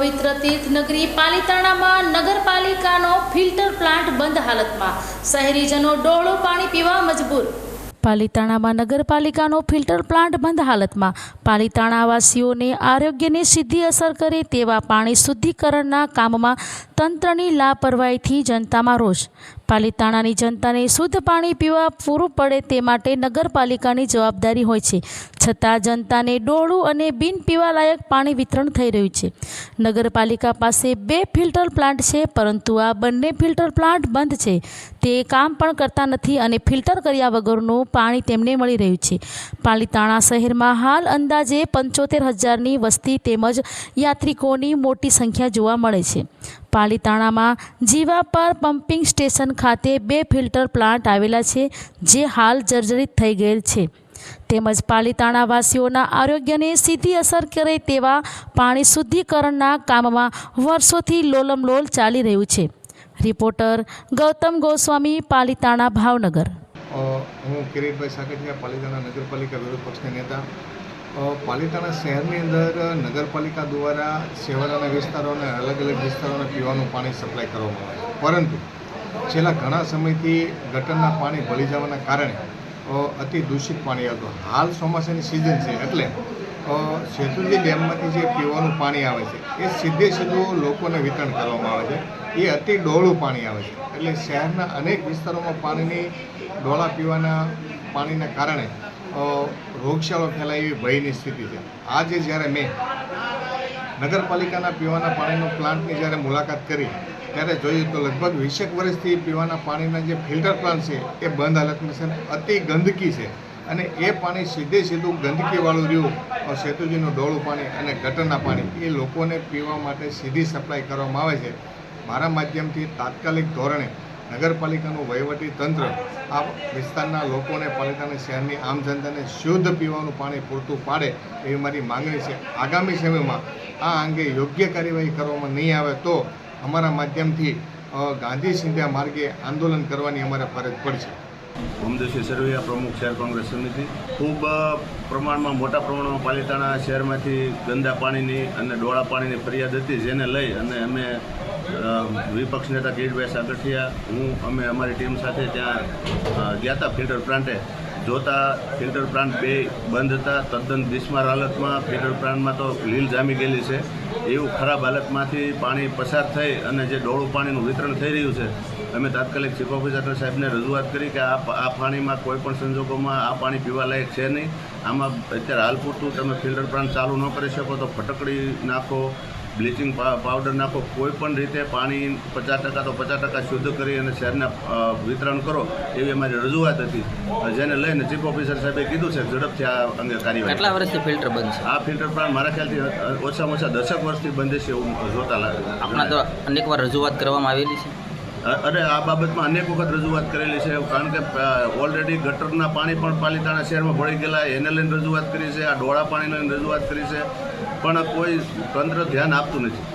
પવિત્ર તીર્થનગરી પાલિતાણામાં નગરપાલિકાનો filter plant બંધ હાલતમાં, શહેરીજનો ડોળું પાણી પીવા મજબૂર। પાલિતાણામાં નગરપાલિકાનો ફિલ્ટર પ્લાન્ટ બંધ હાલતમાં, પાલિતાણાવાસીઓને આરોગ્યને સીધી અસર કરે તેવા પાણી શુદ્ધિકરણના કામમાં તંત્રની લાપરવાહીથી જનતામાં રોષ। પાલિતાણાની જનતાને શુદ્ધ પાણી પીવા પૂરું પડે તે માટે નગરપાલિકાની જવાબદારી હોય છે, છતાં જનતાને ડોળું અને બિન પીવાલાયક પાણી વિતરણ થઈ રહ્યું છે। નગરપાલિકા પાસે 2 ફિલ્ટર પ્લાન્ટ છે, પરંતુ આ બંને ફિલ્ટર પ્લાન્ટ બંધ છે, તે કામ પણ કરતા નથી અને ફિલ્ટર કર્યા વગરનું પાણી તેમને મળી રહ્યું છે। પાલિતાણા શહેરમાં હાલ અંદાજે 75,000ની વસ્તી તેમજ યાત્રિકોની મોટી સંખ્યા જોવા મળે છે। પાલિતાણામાં જીવાપર પમ્પિંગ સ્ટેશન ખાતે 2 ફિલ્ટર પ્લાન્ટ આવેલા છે, જે હાલ જર્જરિત થઈ ગયેલ છે, તેમજ પાલિતાણાવાસીઓના આરોગ્યને સીધી અસર કરે તેવા પાણી શુદ્ધિકરણના કામમાં વર્ષોથી લોલમલોલ ચાલી રહ્યું છે। રિપોર્ટર ગૌતમ ગોસ્વામી, પાલિતાણા, ભાવનગર। હું કિરીટભાઈ સાકરિયા, પાલિતાણા નગરપાલિકા વિરોધ પક્ષના નેતા। પાલિતાણા શહેરની અંદર નગરપાલિકા દ્વારા શહેરના વિસ્તારોને અલગ અલગ વિસ્તારોને પીવાનું પાણી સપ્લાય કરવામાં આવે છે, પરંતુ છેલ્લા ઘણા સમયથી ગટરના પાણી ભળી જવાના કારણે અતિ દૂષિત પાણી આવતું। હાલ ચોમાસાની સિઝન છે, એટલે શેત્રુંજી ડેમમાંથી જે પીવાનું પાણી આવે છે એ સીધું લોકોને વિતરણ કરવામાં આવે છે। એ અતિ ડોળું પાણી આવે છે, એટલે શહેરના અનેક વિસ્તારોમાં પાણીની ડોળા પીવાના પાણીના કારણે રોગચાળો ફેલાય એવી ભયની સ્થિતિ છે। આજે જ્યારે મેં નગરપાલિકાના પીવાના પાણીનો પ્લાન્ટની જ્યારે મુલાકાત કરી ત્યારે જોયું તો લગભગ 20 વર્ષથી પીવાના પાણીના જે ફિલ્ટર પ્લાન્ટ છે એ બંધ હાલતમાં છે, અતિ ગંદકી છે, અને એ પાણી સીધું ગંદકીવાળું રહ્યું શેતુજીનું ડોળું પાણી અને ગટરના પાણી એ લોકોને પીવા માટે સીધી સપ્લાય કરવામાં આવે છે। મારા માધ્યમથી તાત્કાલિક ધોરણે નગરપાલિકાનું વહીવટી તંત્ર આ વિસ્તારના લોકોને, પાલિતાણા શહેરની આમ જનતાને શુદ્ધ પીવાનું પાણી પૂરતું પાડે એવી મારી માંગણી છે। આગામી સમયમાં આ અંગે યોગ્ય કાર્યવાહી કરવામાં નહીં આવે તો અમારા માધ્યમથી ગાંધી સિંધિયા માર્ગે આંદોલન કરવાની અમારે ફરજ પડશે। ઓમદેશી સરવૈયા, પ્રમુખ શહેર કોંગ્રેસ સમિતિ। ખૂબ પ્રમાણમાં મોટા પ્રમાણમાં પાલિતાણા શહેરમાંથી ગંદા પાણીની અને ડોળા પાણીની ફરિયાદ હતી, જેને લઈ અને અમે વિપક્ષ નેતા કિરીટભાઈ સાકરિયા, અમે અમારી ટીમ સાથે ત્યાં ગયા હતા ફિલ્ટર પ્લાન્ટે। જોતા ફિલ્ટર પ્લાન્ટ 2 બંધ હતા, તદ્દન બિસ્માર હાલતમાં। ફિલ્ટર પ્લાન્ટમાં તો લીલ જામી ગયેલી છે, એવું ખરાબ હાલતમાંથી પાણી પસાર થઈ અને જે ડોળું પાણીનું વિતરણ થઈ રહ્યું છે, અમે તાત્કાલિક ચીફ ઓફિસર સાહેબને રજૂઆત કરી કે આ પાણીમાં કોઈ પણ સંજોગોમાં આ પાણી પીવા લાયક છે નહીં। આમાં અત્યારે હાલ પૂરતું તમે ફિલ્ટર પ્લાન્ટ ચાલુ ન કરી શકો તો ફટકડી નાખો, બ્લીચિંગ પાવડર નાખો, કોઈ પણ રીતે પાણી 50% તો 50% શુદ્ધ કરી અને શહેરને વિતરણ કરો એવી અમારી રજૂઆત હતી, જેને લઈને ચીફ ઓફિસર સાહેબે કીધું છે ઝડપથી આ અંગે કાર્યવાહી। કેટલા વર્ષથી ફિલ્ટર બંધ છે? આ ફિલ્ટર પ્લાન્ટ મારા ખ્યાલથી ઓછામાં ઓછા 10 વર્ષથી બંધ છે એવું જોતા લાગે। આપણા તો અનેકવાર રજૂઆત કરવામાં આવેલી છે। અરે આ બાબતમાં અનેક વખત રજૂઆત કરેલી છે, કારણ કે ઓલરેડી ગટરના પાણી પણ પાલિતાણા શહેરમાં ભળી ગયેલા, એને લઈને રજૂઆત કરી છે, આ ડોળા પાણીને લઈને રજૂઆત કરી છે, પણ કોઈ તંત્ર ધ્યાન આપતું નથી।